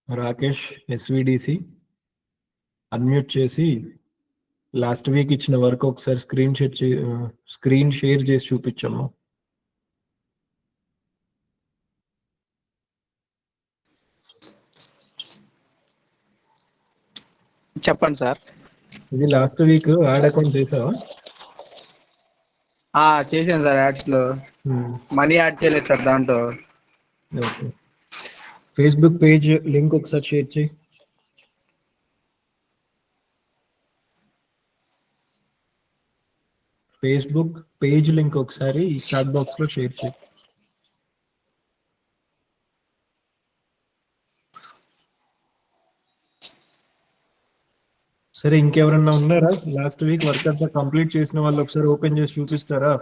Rakesh ఎస్విడిసి unmute చేసి last week ఇచ్చిన work ఒకసారి స్క్రీన్ షేర్ చేసి చూపించమ్మా. చెప్పండి సార్. ఇది లాస్ట్ వీక్ యాడ్ అకౌంట్ చేసావా? చేశాను సార్. యాడ్స్ లో మనీ యాడ్ చేయలేదు సార్ దాంట్లో. ఓకే, ఫేస్బుక్ పేజ్ లింక్ ఒకసారి షేర్ చేయి. ఫేస్బుక్ పేజ్ లింక్ ఒకసారి చాట్ బాక్స్ లో షేర్ చేయి. సరే, ఇంకెవరన్నా ఉన్నారా లాస్ట్ వీక్ వర్క్ అంతా కంప్లీట్ చేసిన వాళ్ళు? ఒకసారి ఓపెన్ చేసి చూపిస్తారా?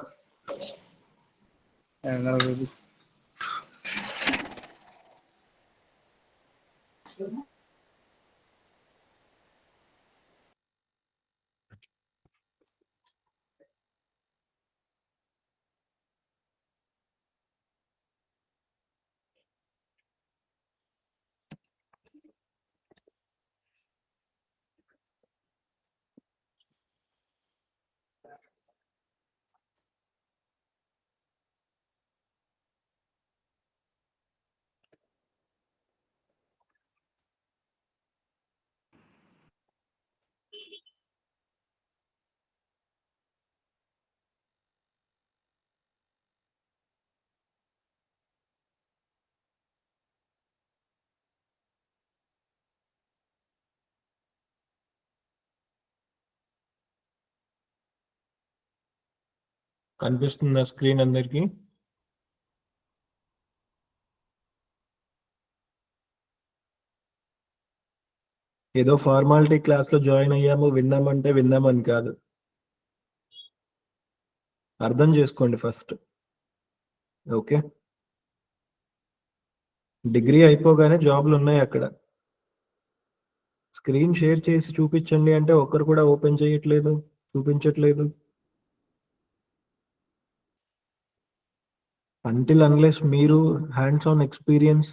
కనిపిస్తుందా స్క్రీన్ అందరికి? ఏదో ఫార్మాలిటీ క్లాస్ లో జాయిన్ అయ్యాము, విన్నామంటే విన్నామని కాదు, అర్థం చేసుకోండి ఫస్ట్. ఓకే, డిగ్రీ అయిపోగానే జాబ్లు ఉన్నాయి అక్కడ. స్క్రీన్ షేర్ చేసి చూపించండి అంటే ఒక్కరు కూడా ఓపెన్ చేయట్లేదు, చూపించట్లేదు. అంటిల్ అన్లెస్ మీరు హ్యాండ్స్ ఆన్ ఎక్స్పీరియన్స్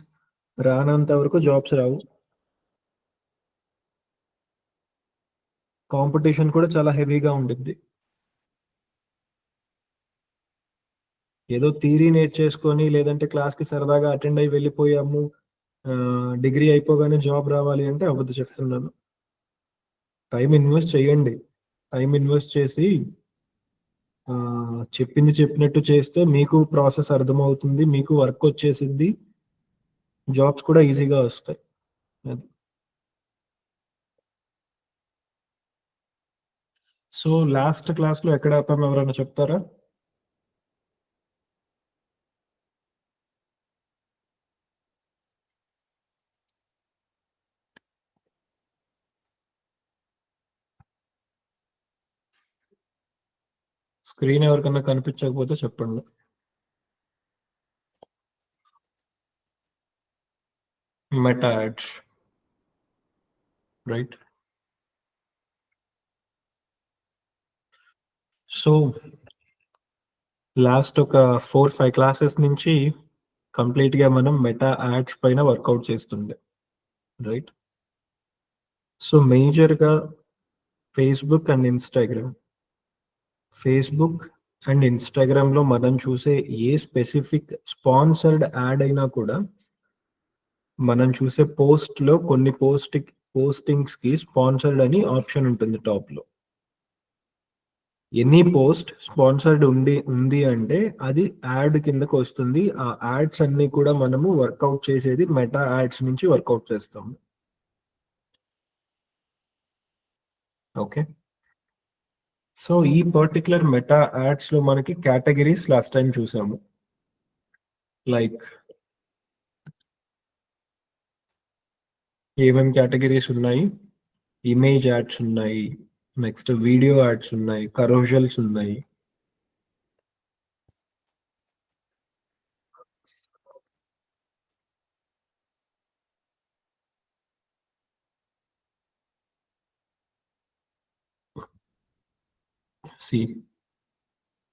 రానంత వరకు జాబ్స్ రావు. కాంపిటీషన్ కూడా చాలా హెవీగా ఉంటుంది. ఏదో థియరీ నేర్చేసుకొని లేదంటే క్లాస్కి సరదాగా అటెండ్ అయ్యి వెళ్ళిపోయాము, డిగ్రీ అయిపోగానే జాబ్ రావాలి అంటే అవ్వదు, చెప్తున్నాను. టైం ఇన్వెస్ట్ చేయండి. టైం ఇన్వెస్ట్ చేసి చెప్పింది చెప్పినట్టు చేస్తే మీకు ప్రాసెస్ అర్థమవుతుంది, మీకు వర్క్ వచ్చేసింది, జాబ్స్ కూడా ఈజీగా వస్తాయి. అది. సో లాస్ట్ క్లాస్లో ఎక్కడ ఆపాము ఎవరైనా చెప్తారా? స్క్రీన్ ఎవరికన్నా కనిపించకపోతే చెప్పండి. Meta ads, right? So last ఒక 4-5 క్లాసెస్ నుంచి కంప్లీట్గా మనం మెటా యాడ్స్ పైన వర్కౌట్ చేస్తుండే, రైట్? సో మేజర్గా ఫేస్బుక్ అండ్ ఇన్స్టాగ్రామ్లో మనం చూసే ఏ స్పెసిఫిక్ స్పాన్సర్డ్ యాడ్ అయినా కూడా మనం చూసే పోస్ట్లో కొన్ని పోస్టింగ్స్కి స్పాన్సర్డ్ అని ఆప్షన్ ఉంటుంది టాప్లో. ఎనీ పోస్ట్ స్పాన్సర్డ్ ఉంది అంటే అది యాడ్ కిందకు వస్తుంది. ఆ యాడ్స్ అన్ని కూడా మనము వర్కౌట్ చేసేది మెటా యాడ్స్ నుంచి వర్కౌట్ చేస్తాము. ఓకే, సో ఈ పర్టికులర్ మెటా యాడ్స్ లో మనకి కేటగిరీస్ లాస్ట్ టైం చూసాము. లైక్ ఏమేమి కేటగిరీస్ ఉన్నాయి? ఇమేజ్ యాడ్స్ ఉన్నాయి, నెక్స్ట్ వీడియో యాడ్స్ ఉన్నాయి, కరోజల్స్ ఉన్నాయి.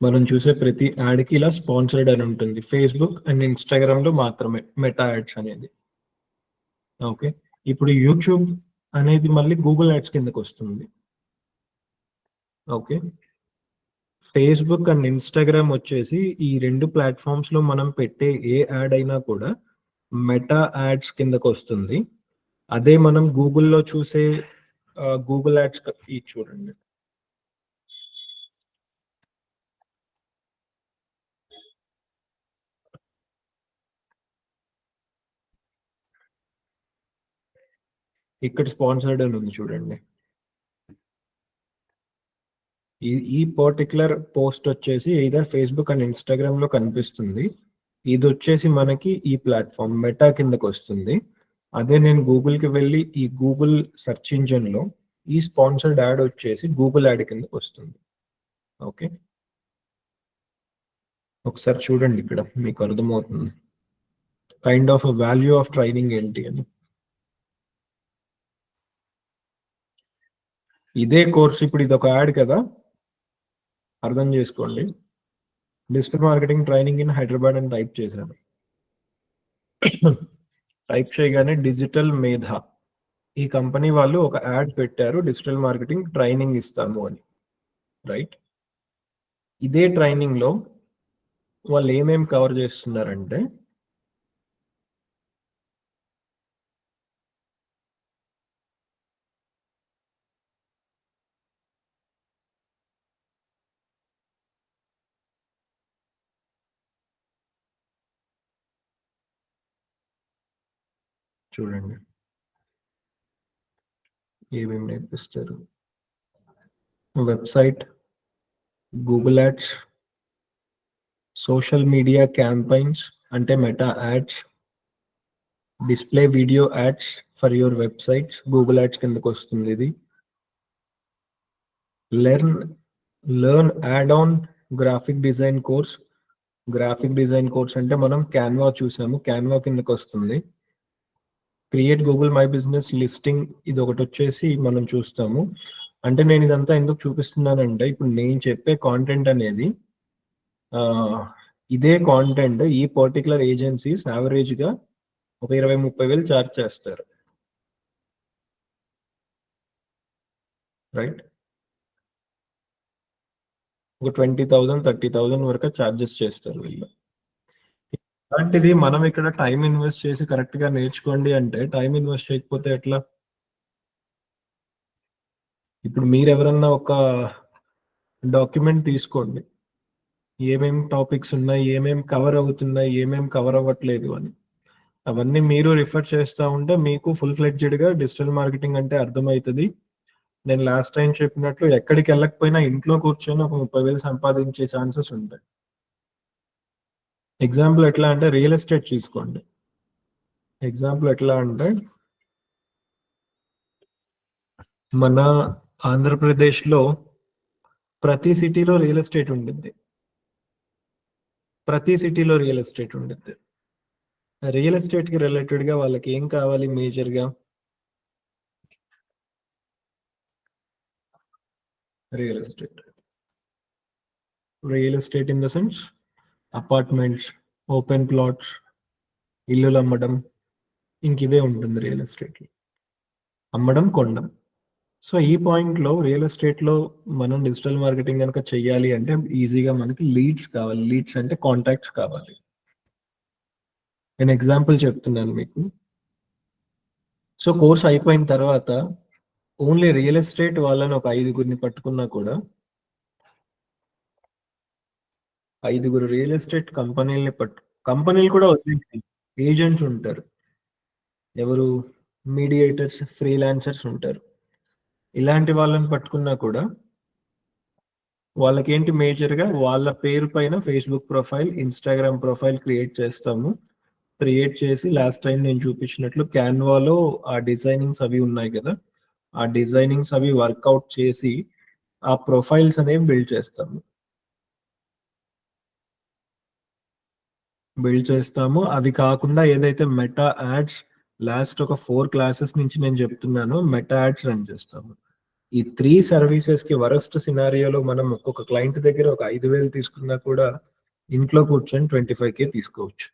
మనం చూసే ప్రతి యాడ్కి ఇలా స్పాన్సర్డ్ అని ఉంటుంది. ఫేస్బుక్ అండ్ ఇన్స్టాగ్రామ్లో మాత్రమే మెటా యాడ్స్ అనేది. ఓకే, ఇప్పుడు యూట్యూబ్ అనేది మళ్ళీ గూగుల్ యాడ్స్ కిందకి వస్తుంది. ఓకే. ఫేస్‌బుక్ అండ్ ఇన్‌స్టాగ్రామ్ వచ్చేసి ఈ 2 ప్లాట్‌ఫార్మ్స్‌లో మనం పెట్టే ఏ యాడ్ అయినా కూడా మెటా యాడ్స్ కిందకొస్తుంది. అదే మనం గూగుల్‌లో చూసే గూగుల్ యాడ్స్ ఇది చూడండి. ఇక్కడ స్పాన్సర్డ్ అని ఉంది చూడండి. ఈ ఈ పర్టిక్యులర్ పోస్ట్ వచ్చేసి ఎయిదర్ ఫేస్‌బుక్ అండ్ ఇన్‌స్టాగ్రామ్‌లో కనిపిస్తుంది. ఇదొచ్చేసి మనకి ఈ ప్లాట్‌ఫార్మ్ మెటా కిందకొస్తుంది. అదే నేను గూగుల్‌కి వెళ్ళి ఈ గూగుల్ సెర్చ్ ఇంజిన్‌లో ఈ స్పాన్సర్డ్ యాడ్ వచ్చేసి గూగుల్ యాడ్ కిందకొస్తుంది. ఓకే. ఒకసారి చూడండి ఇక్కడ మీకు అర్థమవుతుంది. Kind of value of training ఏంటి అని. ఇదే కోర్స్ ఇప్పుడు ఇదొక యాడ్ కదా! అర్థం చేసుకోండి. Digital marketing training in Hyderabad అని టైప్ చేశాను. టైప్ చేయగానే డిజిటల్ మేధ ఈ కంపెనీ వాళ్ళు ఒక యాడ్ పెట్టారు. డిజిటల్ మార్కెటింగ్ ట్రైనింగ్ ఇస్తాము అని. రైట్? ఇదే ట్రైనింగ్‌లో వాళ్ళు ఏమేం కవర్ చేస్తున్నారంటే చూడండి. ఏమేమి నేర్పిస్తారు. Website, Google ads, social media campaigns అంటే Meta ads, display video ads for your websites Google ads కిందకొస్తుంది ఇది. Learn learn add on graphic design course. Graphic design course అంటే మనం క్యాన్వా చూసాము. క్యాన్వా కిందకొస్తుంది. Create Google my business listing ఇదొకటొచ్చేసి మనం చూస్తాము. అంటే నేను ఇదంతా ఎందుకు చూపిస్తున్నానంటే ఇప్పుడు నేను చెప్పే కాంటెంట్ అనేది ఇదే కాంటెంట్ ఈ పర్టిక్యులర్ ఏజెన్సీస్ యావరేజ్‌గా ఒక 20, 30,000 చార్జ్ చేస్తారు. రైట్? ఒక 20,000, 30,000 వరకు చార్జెస్ చేస్తారు వీళ్ళు. అలాంటిది మనం ఇక్కడ టైమ్ ఇన్వెస్ట్ చేసి కరెక్ట్‌గా నేర్చుకోండి అంటే టైమ్ ఇన్వెస్ట్ చేయకపోతే ఎట్లా? ఇప్పుడు మీరెవరన్నా ఒక డాక్యుమెంట్ తీసుకోండి. ఏమేం టాపిక్స్ ఉన్నాయి, ఏమేం కవర్ అవుతున్నాయి, ఏమేం కవర్ అవ్వట్లేదు అని. అవన్నీ మీరు రిఫర్ చేస్తా ఉంటే మీకు ఫుల్ ఫ్లెడ్జెడ్‌గా డిజిటల్ మార్కెటింగ్ అంటే అర్థమైతది. నేను లాస్ట్ టైమ్ చెప్పినట్లు ఎక్కడికెళ్ళకపోయినా ఇంట్లో కూర్చొని ఒక 30,000 సంపాదించే ఛాన్సెస్ ఉంటాయి. ఎగ్జాంపుల్ ఎట్లా అంటే రియల్ ఎస్టేట్ తీసుకోండి. ఎగ్జాంపుల్ ఎట్లా అంటే మన ఆంధ్రప్రదేశ్‌లో ప్రతి సిటీలో రియల్ ఎస్టేట్ ఉండిద్ది. ప్రతి సిటీలో రియల్ ఎస్టేట్ ఉండిద్ది. రియల్ ఎస్టేట్‌కి రిలేటెడ్‌గా వాళ్ళకి ఏం కావాలి మేజర్‌గా? Real estate. Real estate in the sense apartments, open plots, ఇల్లులు అమ్మడం ఇంకిదే ఉంటుంది రియల్ ఎస్టేట్‌లో. అమ్మడం, కొనడం. సో, ఈ పాయింట్‌లో రియల్ ఎస్టేట్‌లో మనం డిజిటల్ మార్కెటింగ్ గనక చెయ్యాలి అంటే ఈజీగా మనకి లీడ్స్ కావాలి. లీడ్స్ అంటే కాంటాక్ట్స్ కావాలి. నేను ఎగ్జాంపుల్ చెప్తున్నాను మీకు. సో, కోర్స్ అయిపోయిన తర్వాత ఓన్లీ రియల్ ఎస్టేట్ వాళ్ళని ఒక ఐదుగురిని పట్టుకున్నా కూడా ఐదుగురు రియల్ ఎస్టేట్ కంపెనీలు కూడా వదిలేయండి. ఏజెంట్స్ ఉంటారు. ఎవరు? మీడియేటర్స్, ఫ్రీలాన్సర్స్ ఉంటారు. ఇలాంటి వాళ్ళని పట్టుకున్నా కూడా వాళ్ళకేంటి మేజర్‌గా వాళ్ళ పేరు పైన Facebook profile, Instagram profile create చేస్తాము. క్రియేట్ చేసి లాస్ట్ టైమ్ నేను చూపించినట్లు క్యాన్వాలో ఆ డిజైనింగ్స్ అవి ఉన్నాయి కదా! ఆ డిజైనింగ్స్ అవి వర్కౌట్ చేసి ఆ ప్రొఫైల్స్ అనేవి బిల్డ్ చేస్తాము. బిల్డ్ చేస్తాము. అవి కాకుండా ఏదైతే మెటా యాడ్స్ లాస్ట్ ఒక 4 క్లాసెస్ నుంచి నేను చెప్తున్నానో మెటా యాడ్స్ రన్ చేస్తాము. ఈ 3 సర్వీసెస్‌కి వరస్ట్ సినారియోలో మనం ఒక్కొక్క క్లయింట్ దగ్గర ఒక 5,000 తీసుకున్నా కూడా ఇంట్లో కూర్చొని 25,000 తీసుకోవచ్చు.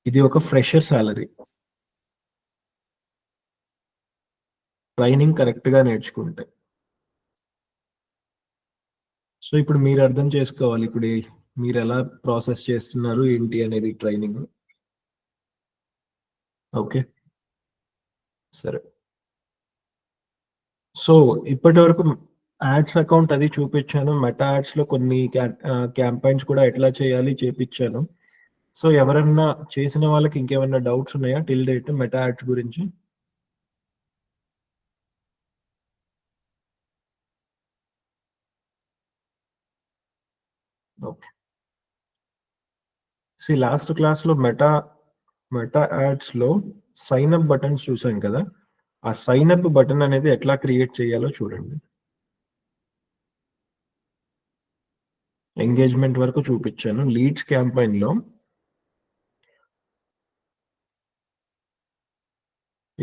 ఇది ఒక ఫ్రెషర్ సాలరీ. ట్రైనింగ్ కరెక్ట్గా నేర్చుకుంటే. సో ఇప్పుడు మీరు అర్థం చేసుకోవాలి ఇప్పుడు మీరు ఎలా ప్రాసెస్ చేస్తున్నారు ఏంటి అనేది ట్రైనింగ్. ఓకే, సరే. సో ఇప్పటి వరకు యాడ్స్ అకౌంట్ అది చూపించాను. మెటా యాడ్స్లో కొన్ని క్యాంపైన్స్ కూడా ఎట్లా చేయాలి చేపించాను. సో ఎవరన్నా చేసిన వాళ్ళకి ఇంకేమన్నా డౌట్స్ ఉన్నాయా టిల్ డేట్ మెటా యాడ్స్ గురించి? ఓకే. లాస్ట్ క్లాస్లో మెటా యాడ్స్లో సైన్ అప్ బటన్స్ చూసాం కదా. ఆ సైన్ అప్ బటన్ అనేది ఎట్లా క్రియేట్ చేయాలో చూడండి. ఎంగేజ్మెంట్ వరకు చూపించాను. లీడ్స్ క్యాంపైన్లో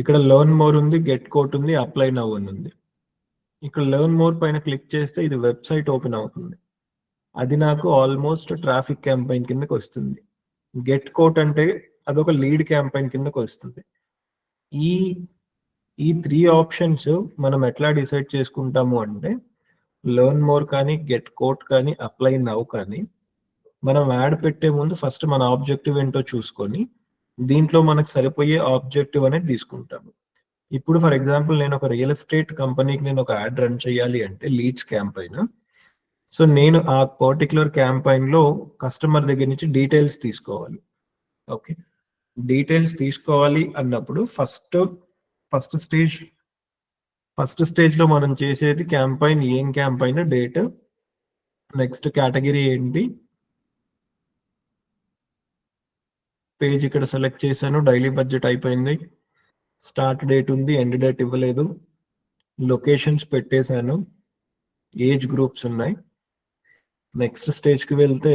ఇక్కడ లెర్న్ మోర్ ఉంది, గెట్ కోట్ ఉంది, అప్లై నౌ అని ఉంది. ఇక్కడ లెర్న్ మోర్ పైన క్లిక్ చేస్తే ఇది వెబ్సైట్ ఓపెన్ అవుతుంది. అది నాకు ఆల్మోస్ట్ ట్రాఫిక్ క్యాంపైన్ కిందకి వస్తుంది. గెట్ కోట్ అంటే అదొక లీడ్ క్యాంపైన్ కిందకి వస్తుంది. ఈ ఈ 3 ఆప్షన్స్ మనం ఎట్లా డిసైడ్ చేసుకుంటాము అంటే లెర్న్ మోర్ కానీ, గెట్ కోట్ కానీ, అప్లై నౌ కానీ మనం యాడ్ పెట్టే ముందు ఫస్ట్ మన ఆబ్జెక్టివ్ ఏంటో చూసుకొని దీంట్లో మనకు సరిపోయే ఆబ్జెక్టివ్ అనేది తీసుకుంటాము. ఇప్పుడు ఫర్ ఎగ్జాంపుల్ నేను ఒక రియల్ ఎస్టేట్ కంపెనీకి నేను ఒక యాడ్ రన్ చేయాలి అంటే లీడ్స్ క్యాంపైన్. సో నేను ఆ పర్టికులర్ క్యాంపైన్లో కస్టమర్ దగ్గర నుంచి డీటెయిల్స్ తీసుకోవాలి. ఓకే, డీటెయిల్స్ తీసుకోవాలి అన్నప్పుడు ఫస్ట్ స్టేజ్లో మనం చేసేది క్యాంపైన్ ఏం క్యాంపైన్, డేట్, నెక్స్ట్ కేటగిరీ ఏంటి, పేజ్ ఇక్కడ సెలెక్ట్ చేశాను, డైలీ బడ్జెట్ అయిపోయింది, స్టార్ట్ డేట్ ఉంది, ఎండ్ డేట్ ఇవ్వలేదు, లొకేషన్స్ పెట్టేశాను, ఏజ్ గ్రూప్స్ ఉన్నాయి. నెక్స్ట్ స్టేజ్కి వెళ్తే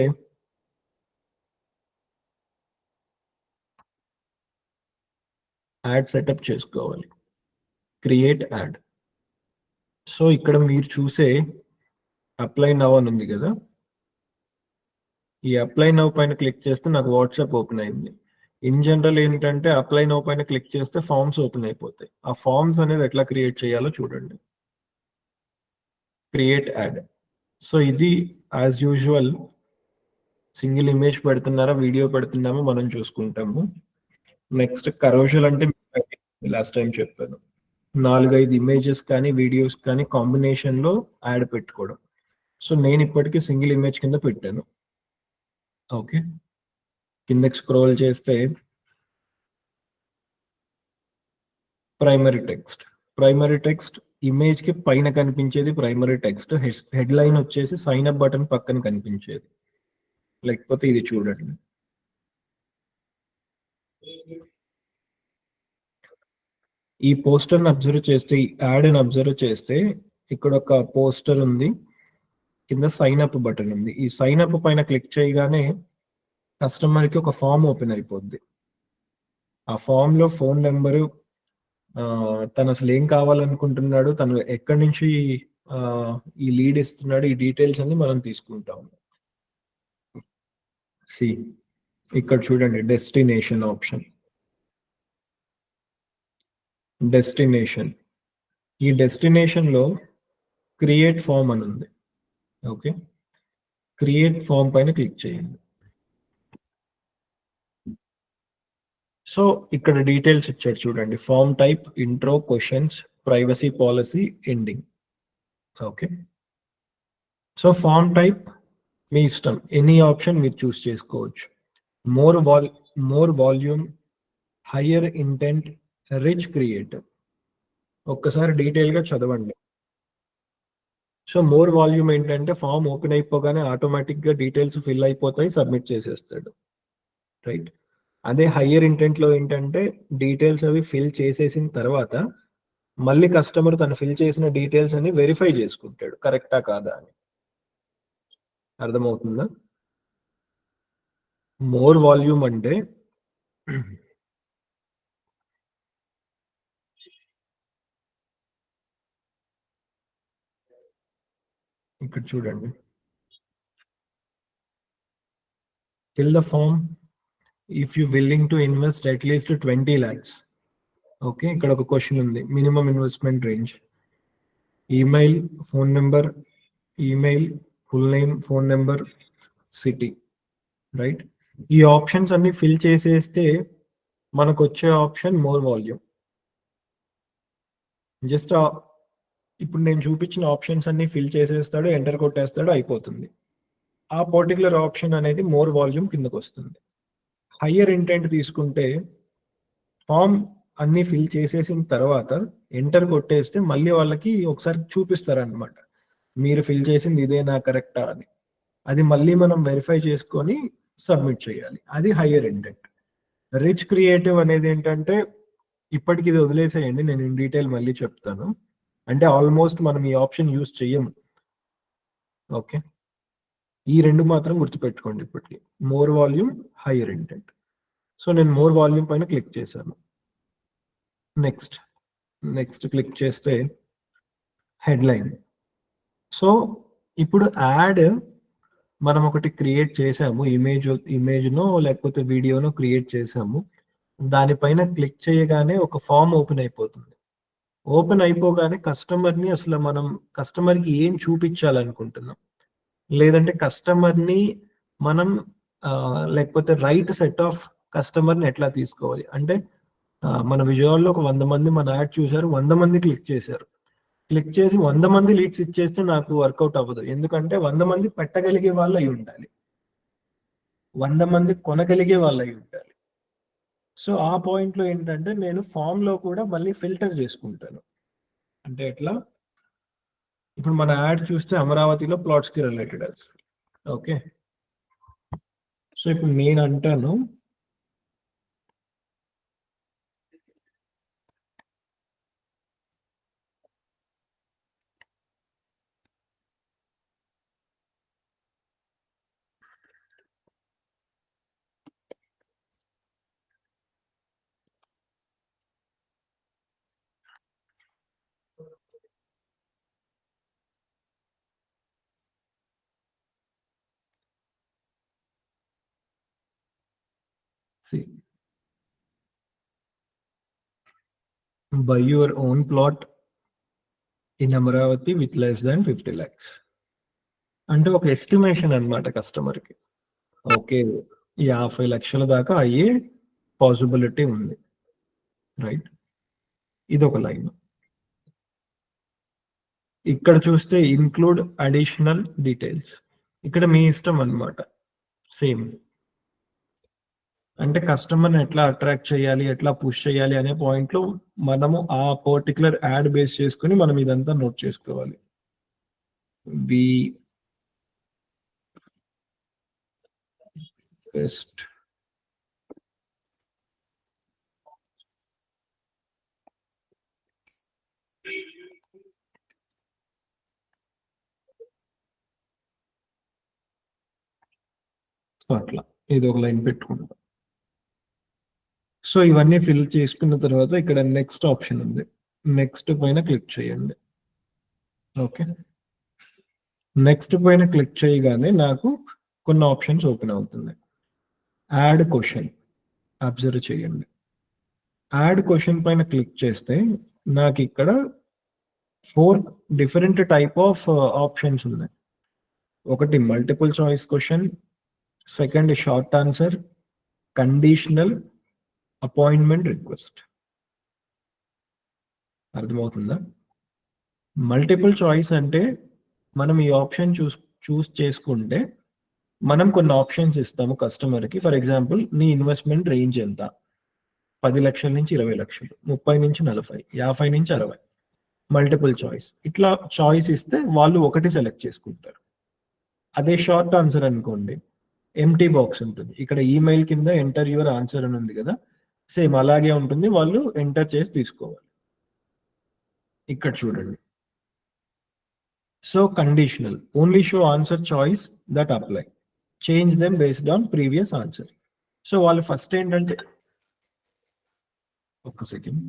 యాడ్ సెటప్ చేసుకోవాలి, క్రియేట్ యాడ్. సో ఇక్కడ మీరు చూసే అప్లై నౌ అని ఉంది కదా, ఈ అప్లై నౌ పైన క్లిక్ చేస్తే నాకు వాట్సాప్ ఓపెన్ అయింది. ఇన్ జనరల్ ఏంటంటే అప్లై నౌ పైన క్లిక్ చేస్తే ఫామ్స్ ఓపెన్ అయిపోతాయి. ఆ ఫామ్స్ అనేది ఎట్లా క్రియేట్ చేయాలో చూడండి. Create add. సో ఇది యాజ్ యూజువల్ సింగిల్ ఇమేజ్ పెడుతున్నారా, వీడియో పెడుతున్నామో మనం చూసుకుంటాము. నెక్స్ట్ కరోజల్ అంటే లాస్ట్ టైం చెప్పాను, 4-5 ఇమేజెస్ కానీ వీడియోస్ కానీ కాంబినేషన్లో యాడ్ పెట్టుకోవడం. సో నేను ఇప్పటికీ సింగిల్ ఇమేజ్ కింద పెట్టాను. ఓకే, కిందకి స్క్రోల్ చేస్తే ప్రైమరీ టెక్స్ట్ ఇమేజ్ కి పైన కనిపించేది ప్రైమరీ టెక్స్ట్. హెడ్ లైన్ వచ్చేసి సైన్ అప్ బటన్ పక్కన కనిపించేది. లేకపోతే ఇది చూడండి, ఈ పోస్టర్ని అబ్జర్వ్ చేస్తే, ఈ యాడ్ని అబ్జర్వ్ చేస్తే ఇక్కడ ఒక పోస్టర్ ఉంది, కింద సైన్ అప్ బటన్ ఉంది. ఈ సైన్ అప్ పైన క్లిక్ చేయగానే కస్టమర్కి ఒక ఫామ్ ఓపెన్ అయిపోద్ది. ఆ ఫామ్లో ఫోన్ నెంబరు, తను అసలు ఏం కావాలనుకుంటున్నాడు, తను ఎక్కడి నుంచి ఈ లీడ్ ఇస్తున్నాడు, ఈ డీటెయిల్స్ అన్ని మనం తీసుకుంటాము. ఇక్కడ చూడండి డెస్టినేషన్ ఆప్షన్. ఈ డెస్టినేషన్లో క్రియేట్ ఫామ్ అని ఉంది. ఓకే, క్రియేట్ ఫామ్ పైన క్లిక్ చేయండి. సో ఇక్కడ డీటెయిల్స్ ఇచ్చారు చూడండి, form type, intro, questions, privacy policy, ending. Okay, so form type మీ ఇష్టం, ఎనీ ఆప్షన్ మీరు చూస్ చేసుకోవచ్చు. More volume, higher intent, rich, creative. ఒక్కసారి డీటెయిల్గా చదవండి. సో మోర్ వాల్యూమ్ ఏంటంటే ఫామ్ ఓపెన్ అయిపోగానే ఆటోమేటిక్గా డీటెయిల్స్ ఫిల్ అయిపోతాయి, సబ్మిట్ చేసేస్తాడు, రైట్. అదే హయ్యర్ ఇంటెంట్లో ఏంటంటే డీటెయిల్స్ అవి ఫిల్ చేసేసిన తర్వాత మళ్ళీ కస్టమర్ తను ఫిల్ చేసిన డీటెయిల్స్ అని వెరిఫై చేసుకుంటాడు కరెక్టా కాదా అని. అర్థమవుతుందా? మోర్ వాల్యూమ్ అంటే ఇక్కడ చూడండి, fill the form if you willing to invest at least 20 lakhs. Okay, ఇక్కడ ఒక క్వశ్చన్ ఉంది, minimum investment range, email, phone number, email, full name, phone number, city, right? ఈ ఆప్షన్స్ అన్ని ఫిల్ చేసేస్తే మనకు వచ్చే ఆప్షన్ మోర్ వాల్యూమ్. జస్ట్ ఇప్పుడు నేను చూపించిన ఆప్షన్స్ అన్ని ఫిల్ చేసేస్తాడు, ఎంటర్ కొట్టేస్తాడు, అయిపోతుంది. ఆ పర్టికులర్ ఆప్షన్ అనేది మోర్ వాల్యూమ్ కిందకు వస్తుంది. హయ్యర్ ఇంటెంట్ తీసుకుంటే ఫామ్ అన్ని ఫిల్ చేసేసిన తర్వాత ఎంటర్ కొట్టేస్తే మళ్ళీ వాళ్ళకి ఒకసారి చూపిస్తారనమాట, మీరు ఫిల్ చేసింది ఇదేనా, కరెక్టా అని. అది మళ్ళీ మనం వెరిఫై చేసుకొని సబ్మిట్ చేయాలి. అది హయ్యర్ ఇంటెంట్. రిచ్ క్రియేటివ్ అనేది ఏంటంటే, ఇప్పటికి ఇది వదిలేసేయండి, నేను ఇన్ డీటెయిల్ మళ్ళీ చెప్తాను. అంటే ఆల్మోస్ట్ మనం ఈ ఆప్షన్ యూస్ చెయ్యము. ఓకే, ఈ రెండు మాత్రం గుర్తుపెట్టుకోండి ఇప్పటికి, more volume, higher intent. So నేను మోర్ వాల్యూమ్ పైన క్లిక్ చేశాను. నెక్స్ట్ నెక్స్ట్ క్లిక్ చేస్తే హెడ్లైన్. సో ఇప్పుడు యాడ్ మనం ఒకటి క్రియేట్ చేసాము, ఇమేజ్నో లేకపోతే వీడియోనో క్రియేట్ చేసాము. దానిపైన క్లిక్ చేయగానే ఒక ఫామ్ ఓపెన్ అయిపోతుంది. ఓపెన్ అయిపోగానే కస్టమర్ని అసలు మనం కస్టమర్కి ఏం చూపించాలనుకుంటున్నాం, లేదంటే కస్టమర్ని మనం లేకపోతే రైట్ సెట్ ఆఫ్ కస్టమర్ని ఎట్లా తీసుకోవాలి అంటే, మన విజయవాడలో ఒక 100 మంది మన యాడ్ చూశారు, 100 మంది క్లిక్ చేశారు. క్లిక్ చేసి 100 మంది లీడ్స్ ఇచ్చేస్తే నాకు వర్కౌట్ అవ్వదు. ఎందుకంటే 100 మంది పెట్టగలిగే వాళ్ళు అయి ఉండాలి, 100 మంది కొనగలిగే వాళ్ళు అయి ఉండాలి. సో ఆ పాయింట్లో ఏంటంటే నేను ఫామ్లో కూడా మళ్ళీ ఫిల్టర్ చేసుకుంటాను. అంటే ఎట్లా, ఇప్పుడు మన యాడ్ చూస్తే అమరావతిలో ప్లాట్స్కి రిలేటెడ్ అది. ఓకే, సో ఇప్పుడు నేను అంటాను by your own plot in Amaravati with less than 50 lakhs. అంటే ఒక ఎస్టిమేషన్ అనమాట కస్టమర్కి. ఓకే, 50 లక్షల దాకా అయ్యే పాసిబిలిటీ ఉంది, రైట్? ఇది ఒక లైన్. ఇక్కడ చూస్తే ఇన్క్లూడ్ అడిషనల్ డీటెయిల్స్, ఇక్కడ మీ ఇష్టం అన్నమాట. సేమ్ అంటే కస్టమర్ని ఎట్లా అట్రాక్ట్ చేయాలి, ఎట్లా పుష్ చేయాలి అనే పాయింట్లో మనము ఆ పర్టికులర్ యాడ్ బేస్ చేసుకుని మనం ఇదంతా నోట్ చేసుకోవాలి. వి బెస్ట్ అట్లా ఇది ఒక లైన్ పెట్టుకుంటాం. సో ఇవన్నీ ఫిల్ చేసుకున్న తర్వాత ఇక్కడ నెక్స్ట్ ఆప్షన్ ఉంది, నెక్స్ట్ పైన క్లిక్ చేయండి. ఓకే, నెక్స్ట్ పైన క్లిక్ చేయగానే నాకు కొన్ని ఆప్షన్స్ ఓపెన్ అవుతుంది. యాడ్ క్వశ్చన్ అబ్జర్వ్ చేయండి. యాడ్ క్వశ్చన్ పైన క్లిక్ చేస్తే నాకు ఇక్కడ 4 డిఫరెంట్ టైప్ ఆఫ్ ఆప్షన్స్ ఉన్నాయి. ఒకటి multiple choice question, second short answer, conditional, appointment request. అర్థమవుతుందా? మల్టిపుల్ చాయిస్ అంటే మనం ఈ ఆప్షన్ చూస్ చేసుకుంటే మనం కొన్ని ఆప్షన్స్ ఇస్తాము కస్టమర్కి. ఫర్ ఎగ్జాంపుల్, నీ ఇన్వెస్ట్మెంట్ రేంజ్ ఎంత, 10 లక్షల నుంచి 20 లక్షలు, 30 నుంచి 40, 50 నుంచి 60, మల్టిపుల్ చాయిస్. ఇట్లా చాయిస్ ఇస్తే వాళ్ళు ఒకటి సెలెక్ట్ చేసుకుంటారు. అదే షార్ట్ ఆన్సర్ అనుకోండి, ఎంటీ బాక్స్ ఉంటుంది. ఇక్కడ ఈమెయిల్ కింద ఎంటర్ యువర్ ఆన్సర్ అని ఉంది కదా, సేమ్ అలాగే ఉంటుంది, వాళ్ళు ఎంటర్ చేసి తీసుకోవాలి. ఇక్కడ చూడండి, so conditional, only show answer choice that apply, change them based on previous answer. So వాళ్ళు ఫస్ట్ ఏంటంటే, ఒక్క second,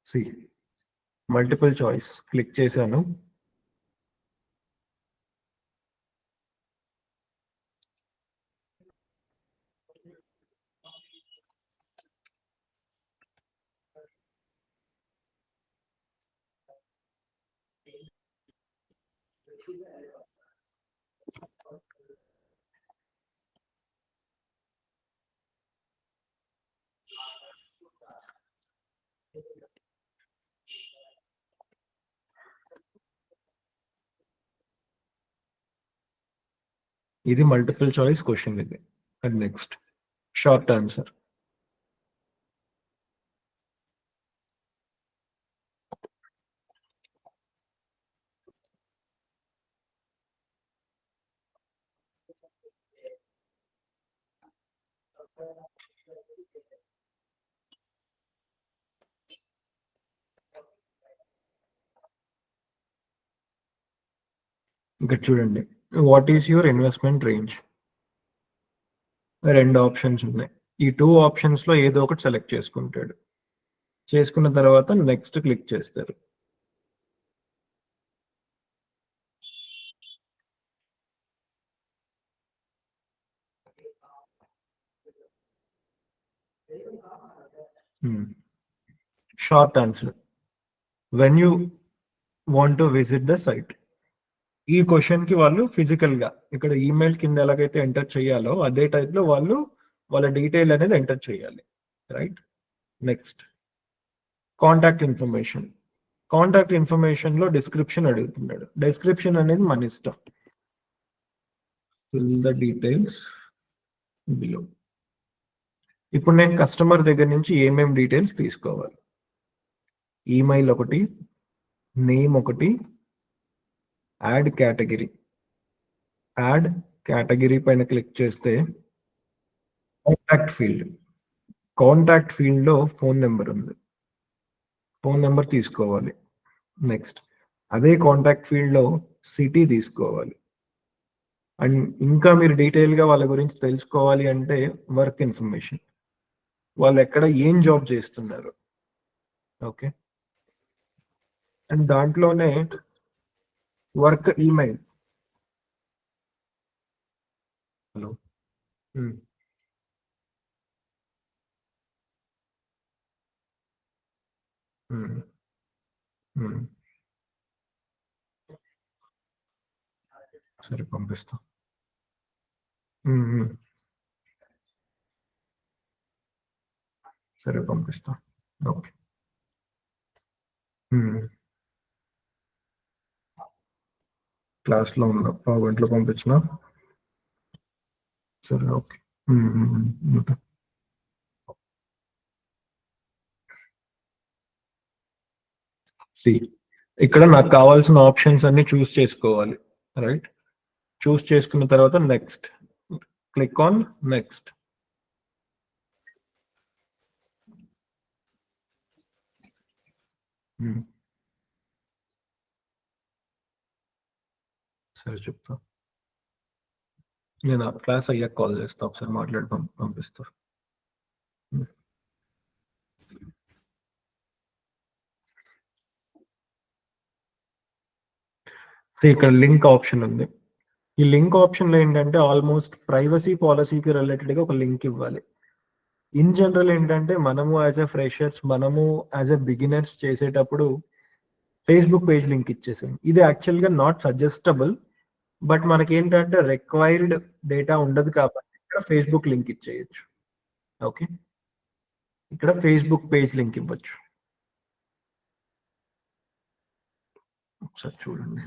see multiple choice click చేశాను. ఇది మల్టిపుల్ చాయిస్ క్వశ్చన్ ఇది. And next short answer. ఇక్కడ చూడండి, what is your investment range. 2 options ఉన్నాయి. ఈ 2 ఆప్షన్స్ లో ఏదో ఒకటి సెలెక్ట్ చేసుకుంటాడు. చేసుకున్న తర్వాత నెక్స్ట్ క్లిక్ చేస్తారు. Short answer, when you want to visit the site. ఈ క్వశ్చన్ కి వాళ్ళు ఫిజికల్ గా ఇక్కడ ఈమెయిల్ కింద ఎలాగైతే ఎంటర్ చేయాలో అదే టైప్ లో వాళ్ళు వాళ్ళ డీటెయిల్ అనేది ఎంటర్ చేయాలి. Right. Next contact information. Contact information లో డిస్క్రిప్షన్ అడుగుతున్నాడు. డిస్క్రిప్షన్ అనేది మన ఇష్టం. Fill the details below. ఇప్పుడు నేను కస్టమర్ దగ్గర నుంచి ఏమేం డీటెయిల్స్ తీసుకోవాలి. ఈమెయిల్ ఒకటి, నేమ్ ఒకటి, యాడ్ కేటగిరీ. యాడ్ కేటగిరీ పైన క్లిక్ చేస్తే కాంటాక్ట్ ఫీల్డ్. కాంటాక్ట్ ఫీల్డ్ లో ఫోన్ నెంబర్ ఉంది. ఫోన్ నెంబర్ తీసుకోవాలి. నెక్స్ట్ అదే కాంటాక్ట్ ఫీల్డ్ లో సిటీ తీసుకోవాలి. అండ్ ఇంకా మీరు డీటెయిల్ గా వాళ్ళ గురించి తెలుసుకోవాలి అంటే వర్క్ ఇన్ఫర్మేషన్, వాళ్ళు ఎక్కడ ఏం జాబ్ చేస్తున్నారు. ఓకే. అండ్ దాంట్లోనే వర్క్ ఈమెయిల్. హలో. సరే పంపిస్తా. సరే పంపిస్తా. ఓకే. క్లాస్లో ఉన్నా, పావుగంటలో పంపించిన. సరే ఓకే. సి ఇక్కడ నాకు కావాల్సిన ఆప్షన్స్ అన్ని చూస్ చేసుకోవాలి. రైట్. చూస్ చేసుకున్న తర్వాత నెక్స్ట్ క్లిక్ ఆన్ నెక్స్ట్. సరే చెప్తా. నేను ఆ క్లాస్ అయ్యాక కాల్ చేస్తా, ఒకసారి మాట్లాడి పంపిస్తా. ఇక్కడ లింక్ ఆప్షన్ ఉంది. ఈ లింక్ ఆప్షన్ లో ఏంటంటే ఆల్మోస్ట్ ప్రైవసీ పాలసీకి రిలేటెడ్ గా ఒక లింక్ ఇవ్వాలి. ఇన్ జనరల్ ఏంటంటే మనము యాజ్ ఎ ఫ్రెషర్స్, మనము యాజ్ ఎ బిగినర్స్ చేసేటప్పుడు ఫేస్బుక్ పేజ్ లింక్ ఇచ్చేసాం. ఇది యాక్చువల్ గా నాట్ సజెస్టబుల్, బట్ మనకి ఏంటంటే రిక్వైర్డ్ డేటా ఉండదు కాబట్టి ఇక్కడ ఫేస్బుక్ లింక్ ఇచ్చేయచ్చు. ఓకే. ఇక్కడ ఫేస్బుక్ పేజ్ లింక్ ఇవ్వచ్చు. ఒకసారి చూడండి.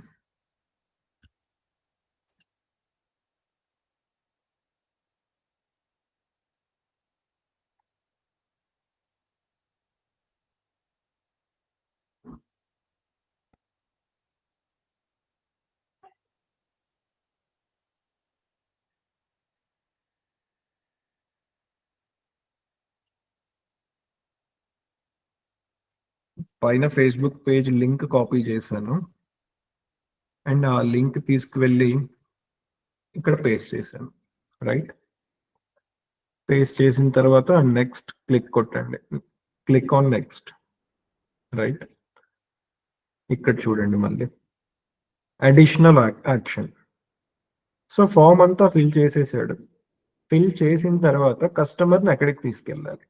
పైన ఫేస్బుక్ పేజ్ లింక్ కాపీ చేశాను అండ్ ఆ లింక్ తీసుకువెళ్ళి ఇక్కడ పేస్ట్ చేశాను. రైట్. పేస్ట్ చేసిన తర్వాత నెక్స్ట్ క్లిక్ కొట్టండి. Click on next. రైట్. ఇక్కడ చూడండి మళ్ళీ అడిషనల్ యాక్షన్. సో ఫామ్ అంతా ఫిల్ చేసేసాడు. ఫిల్ చేసిన తర్వాత కస్టమర్ని ఎక్కడికి తీసుకెళ్ళాలి?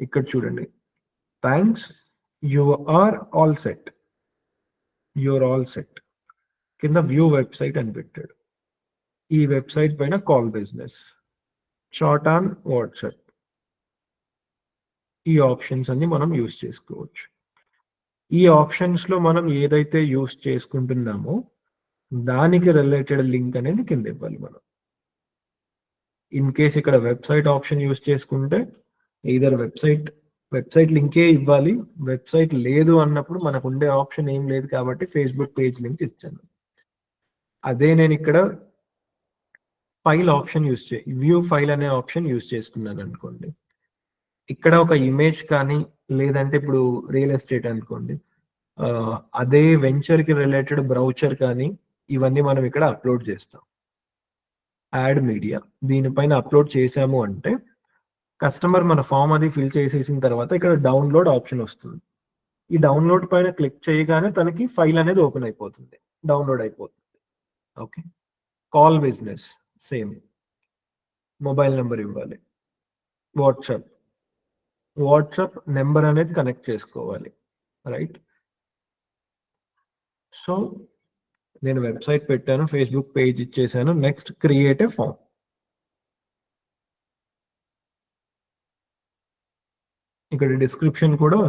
ఇక్కడ చూడండి, thanks, you are all set, you are all set కింద వ్యూ వెబ్సైట్ అని పెట్టాడు. ఈ వెబ్సైట్ పైన call business, chat on WhatsApp, ఈ ఆప్షన్స్ అన్ని మనం యూస్ చేసుకోవచ్చు. ఈ ఆప్షన్స్ లో మనం ఏదైతే యూస్ చేసుకుంటున్నామో దానికి రిలేటెడ్ లింక్ అనేది కింద ఇవ్వాలి మనం. ఇన్ కేస్ ఇక్కడ వెబ్సైట్ ఆప్షన్ యూస్ చేసుకుంటే ఈధర్ వెబ్సైట్ లింకే ఇవ్వాలి. వెబ్సైట్ లేదు అన్నప్పుడు మనకు ఉండే ఆప్షన్ ఏం లేదు కాబట్టి ఫేస్బుక్ పేజ్ లింక్ ఇచ్చాను. అదే నేను ఇక్కడ ఫైల్ ఆప్షన్ వ్యూ ఫైల్ అనే ఆప్షన్ యూస్ చేసుకున్నాను అనుకోండి, ఇక్కడ ఒక ఇమేజ్ కానీ లేదంటే ఇప్పుడు రియల్ ఎస్టేట్ అనుకోండి, అదే వెంచర్ కి రిలేటెడ్ బ్రౌచర్ కానీ ఇవన్నీ మనం ఇక్కడ అప్లోడ్ చేస్తాం. యాడ్ మీడియా దీనిపైన అప్లోడ్ చేసాము అంటే కస్టమర్ మన ఫామ్ అది ఫిల్ చేసేసిన తర్వాత ఇక్కడ డౌన్లోడ్ ఆప్షన్ వస్తుంది. ఈ డౌన్లోడ్ పైన క్లిక్ చేయగానే తనకి ఫైల్ అనేది ఓపెన్ అయిపోతుంది, డౌన్లోడ్ అయిపోతుంది. Okay. Call business same, mobile number ఇవ్వాలి. వాట్సాప్ నెంబర్ అనేది కనెక్ట్ చేసుకోవాలి. రైట్. సో నేను వెబ్సైట్ పెట్టాను, ఫేస్బుక్ పేజ్ ఇచ్చేసాను. Next create a form. ఇక్కడ డిస్క్రిప్షన్ కూడా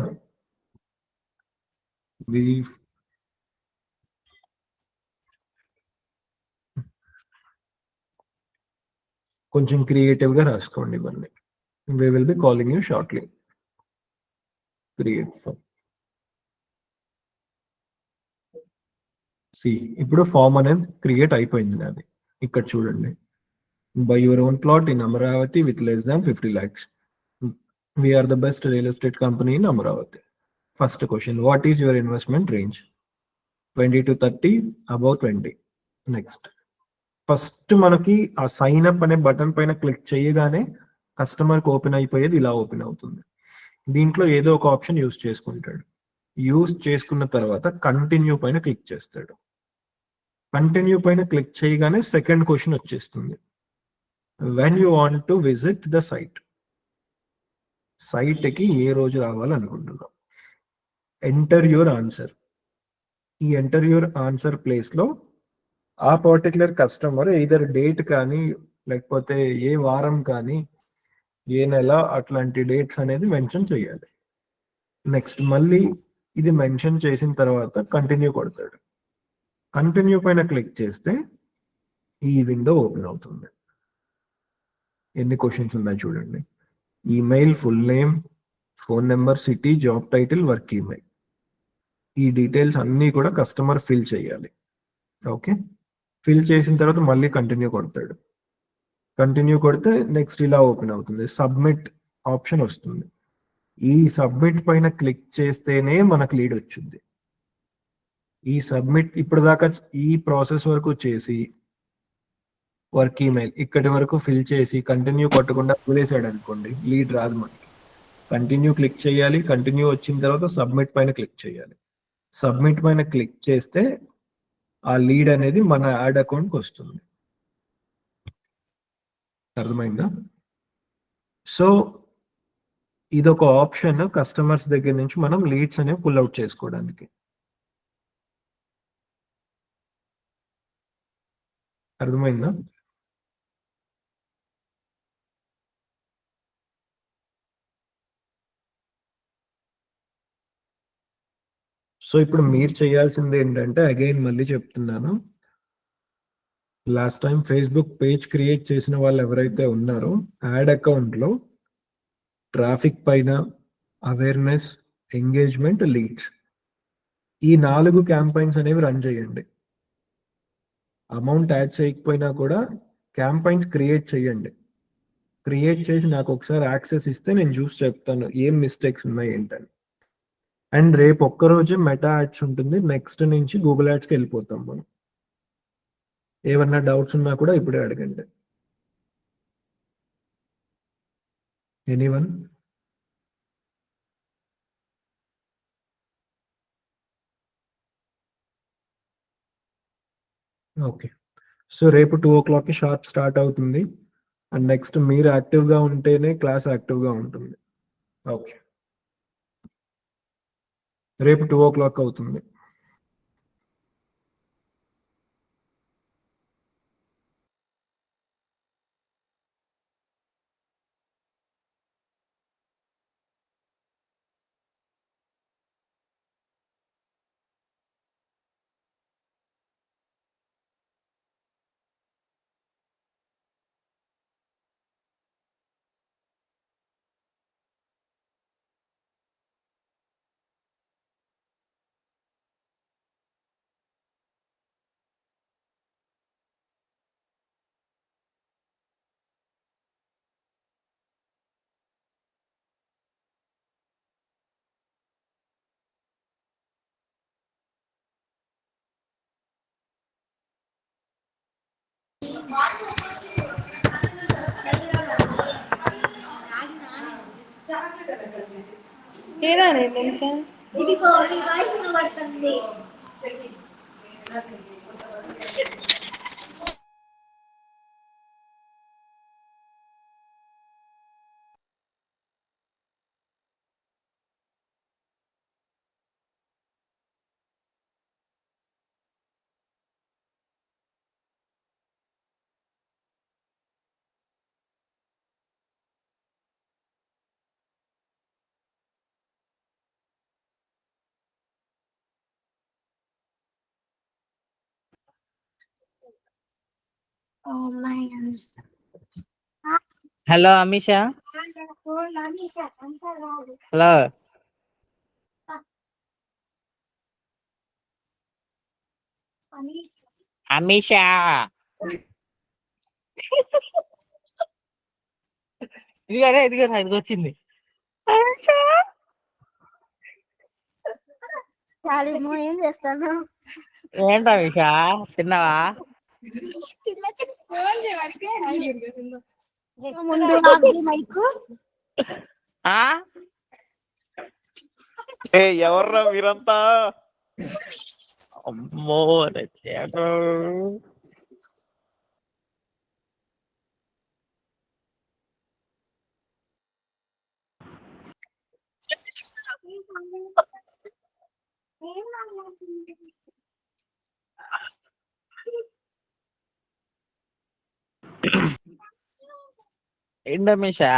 కొంచెం క్రియేటివ్ గా రాసుకోండి ఇవన్నీ. We will be calling you shortly. Create form. See, ఇప్పుడు ఫామ్ అనేది క్రియేట్ అయిపోయింది నాది. ఇక్కడ చూడండి, buy your own plot in Amaravati with less than 50 lakhs. We are the best real estate company in Amaravati. First question, what is your investment range? 20 to 30, above 20. Next, first మనకి ఆ sign up అనే button పైన click చేయగానే కస్టమర్కి open అయిపోయేది ఇలా open అవుతుంది. దీంట్లో ఏదో ఒక ఆప్షన్ యూస్ చేసుకుంటాడు. యూస్ చేసుకున్న తర్వాత కంటిన్యూ పైన క్లిక్ చేస్తాడు. కంటిన్యూ పైన క్లిక్ చేయగానే సెకండ్ క్వశ్చన్ వచ్చేస్తుంది, when you want to visit the site. Site కి ఏ రోజు రావాలనుకుంటున్నాం. Enter your answer. ఈ ఎంటర్ యువర్ ఆన్సర్ ప్లేస్ లో ఆ పర్టికులర్ కస్టమర్ ఇదర్ డేట్ కానీ లేకపోతే ఏ వారం కానీ ఏ నెల అట్లాంటి డేట్స్ అనేది మెన్షన్ చేయాలి. నెక్స్ట్ మళ్ళీ ఇది మెన్షన్ చేసిన తర్వాత కంటిన్యూ కొడతాడు. కంటిన్యూ పైన క్లిక్ చేస్తే ఈ విండో ఓపెన్ అవుతుంది. ఎన్ని క్వశ్చన్స్ ఉన్నాయి చూడండి. Email, full name, phone number, city, job title, work email. ఈ డీటెయిల్స్ అన్నీ కూడా కస్టమర్ ఫిల్ చేయాలి. ఓకే. ఫిల్ చేసిన తర్వాత మళ్ళీ కంటిన్యూ కొడతాడు. కంటిన్యూ కొడితే నెక్స్ట్ ఇలా ఓపెన్ అవుతుంది, సబ్మిట్ ఆప్షన్ వస్తుంది. ఈ సబ్మిట్ పైన క్లిక్ చేస్తేనే మనకు లీడ్ వచ్చింది. ఈ సబ్మిట్ ఇప్పుడు దాకా ఈ ప్రాసెస్ వరకు చేసి వర్క్ ఈమెయిల్ ఇక్కడి వరకు ఫిల్ చేసి కంటిన్యూ కొట్టకుండా వదిలేసాడు అనుకోండి, లీడ్ రాదు మనకి. కంటిన్యూ క్లిక్ చేయాలి. కంటిన్యూ వచ్చిన తర్వాత సబ్మిట్ పైన క్లిక్ చేయాలి. సబ్మిట్ పైన క్లిక్ చేస్తే ఆ లీడ్ అనేది మన యాడ్ అకౌంట్కి వస్తుంది. అర్థమైందా? సో ఇదొక ఆప్షన్ కస్టమర్స్ దగ్గర నుంచి మనం లీడ్స్ అనేవి పుల్ అవుట్ చేసుకోవడానికి. అర్థమైందా? సో ఇప్పుడు మీరు చేయాల్సింది ఏంటంటే, అగైన్ మళ్ళీ చెప్తున్నాను, last time Facebook page create చేసిన వాళ్ళు ఎవరైతే ఉన్నారో యాడ్ అకౌంట్లో ట్రాఫిక్ పైన అవేర్నెస్, ఎంగేజ్మెంట్, లీడ్స్, ఈ 4 క్యాంపైన్స్ అనేవి రన్ చేయండి. అమౌంట్ యాడ్ చేయకపోయినా కూడా క్యాంపైన్స్ క్రియేట్ చేయండి. క్రియేట్ చేసి నాకు ఒకసారి యాక్సెస్ ఇస్తే నేను చూసి చెప్తాను ఏం మిస్టేక్స్ ఉన్నాయి ఏంటని. అండ్ రేపు ఒక్కరోజే మెటా యాడ్స్ ఉంటుంది, నెక్స్ట్ నుంచి గూగుల్ యాడ్స్కి వెళ్ళిపోతాం మనం. ఏమన్నా డౌట్స్ ఉన్నా కూడా ఇప్పుడే అడగండి. ఎనీవన్? ఓకే. సో, రేపు 2:00కి షార్ప్ స్టార్ట్ అవుతుంది. అండ్ నెక్స్ట్ మీరు యాక్టివ్‌గా ఉంటేనే క్లాస్ యాక్టివ్‌గా ఉంటుంది. ఓకే. రేపు 2:00 అవుతుంది. ఏదానే నిమిషం ఇదిగో ఈ వాయిస్ వినబడుతుంది. హలో అమిషా. హలో అమిషా. ఇదిగోనే ఇదిగో ఇది వచ్చింది. అమిషా చాలేమో ఏం చేస్తాను. ఏంటి అమిషా తిన్నావా? ముందు ఆబ్జీ మైకు ఆ ఎవర్రా మీరంతా? అమ్మో నచ్చాడు. ఏంటి అమిషా?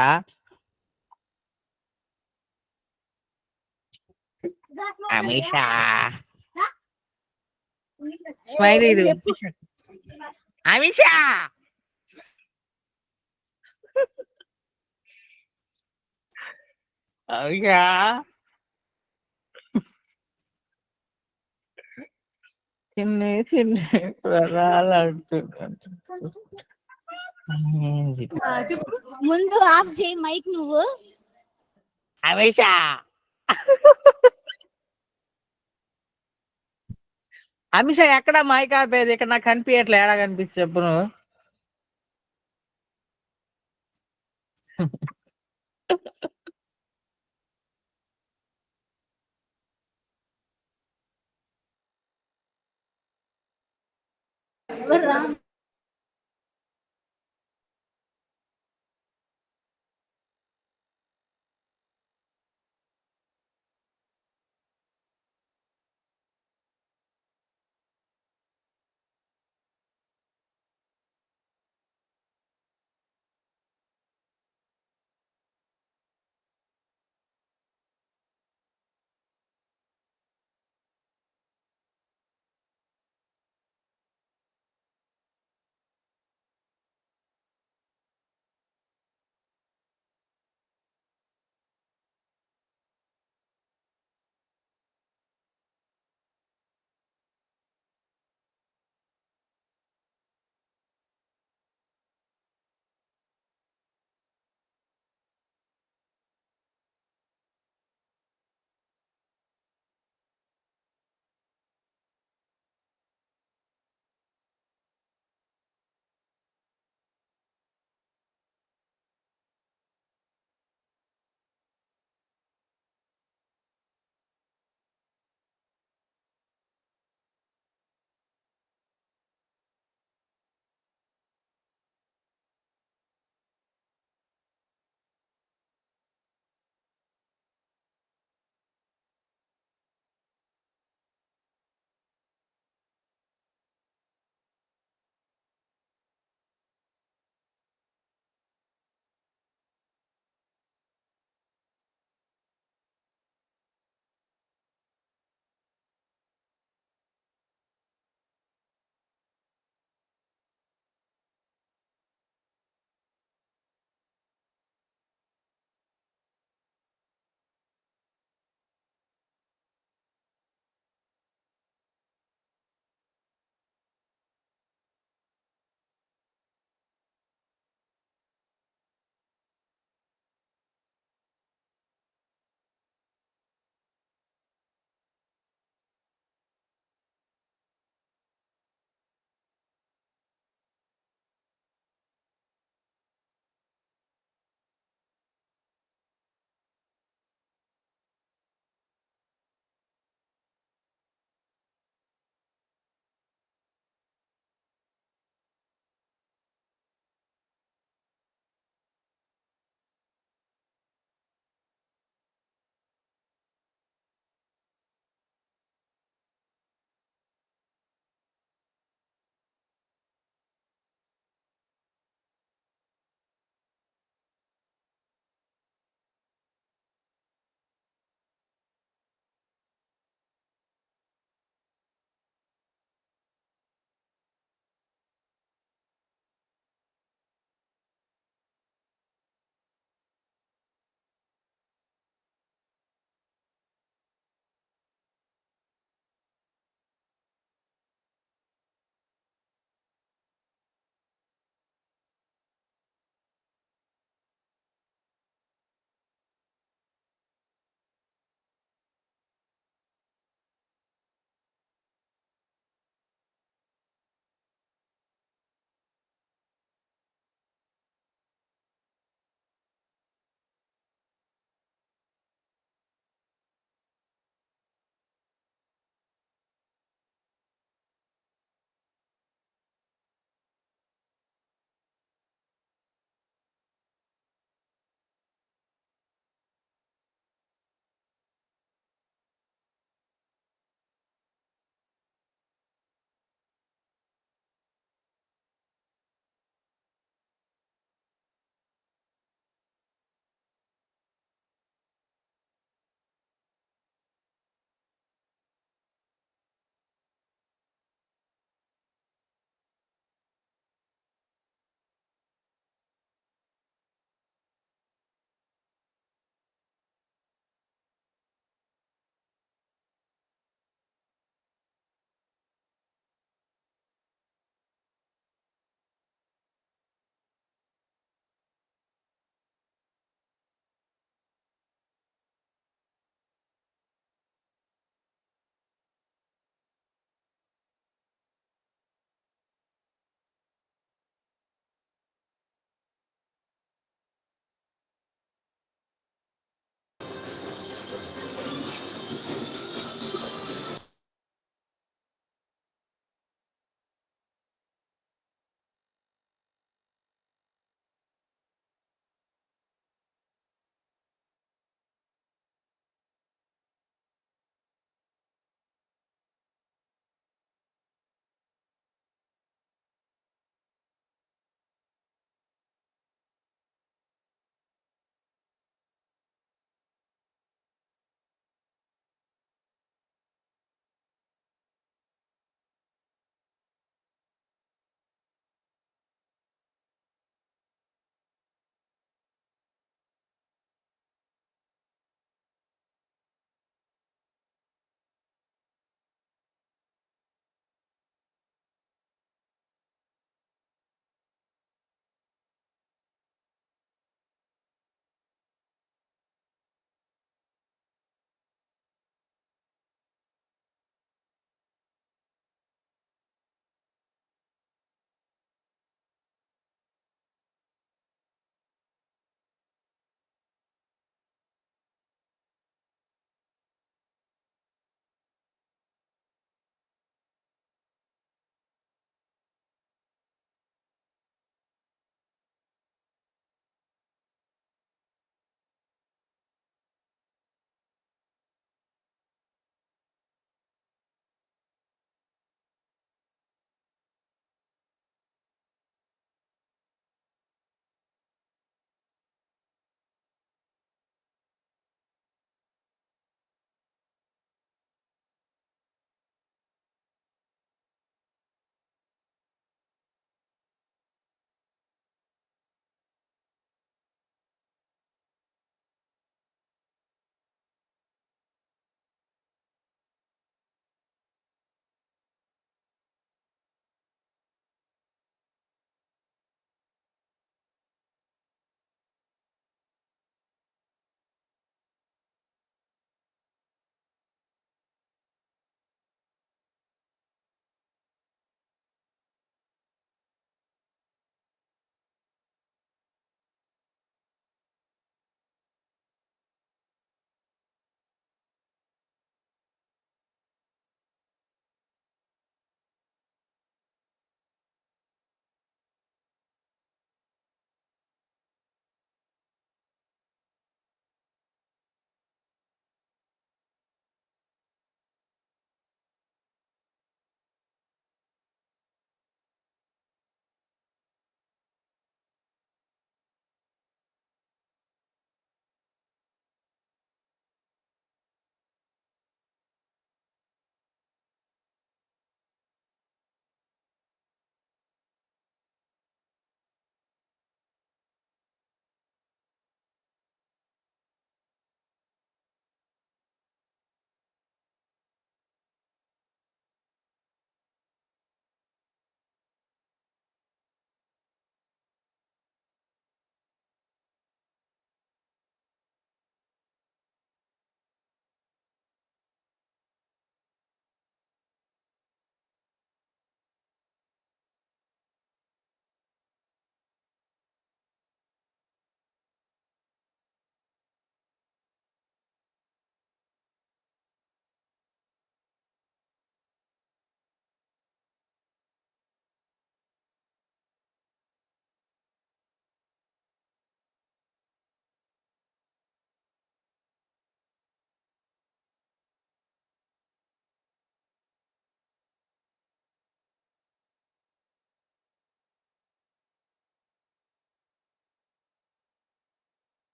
అమిషా స్మైల్ ఇది. అమిషా అమిషా చిన్ని చిన్ని ముందు ఆఫ్ చేయి మైక్ నువ్వు. అమిషా అమిషా ఎక్కడ మైక్ ఆపేది? ఇక్కడ నాకు కనిపించట్లే. ఏడా కనిపిస్తుంది చెప్పు నువ్వు.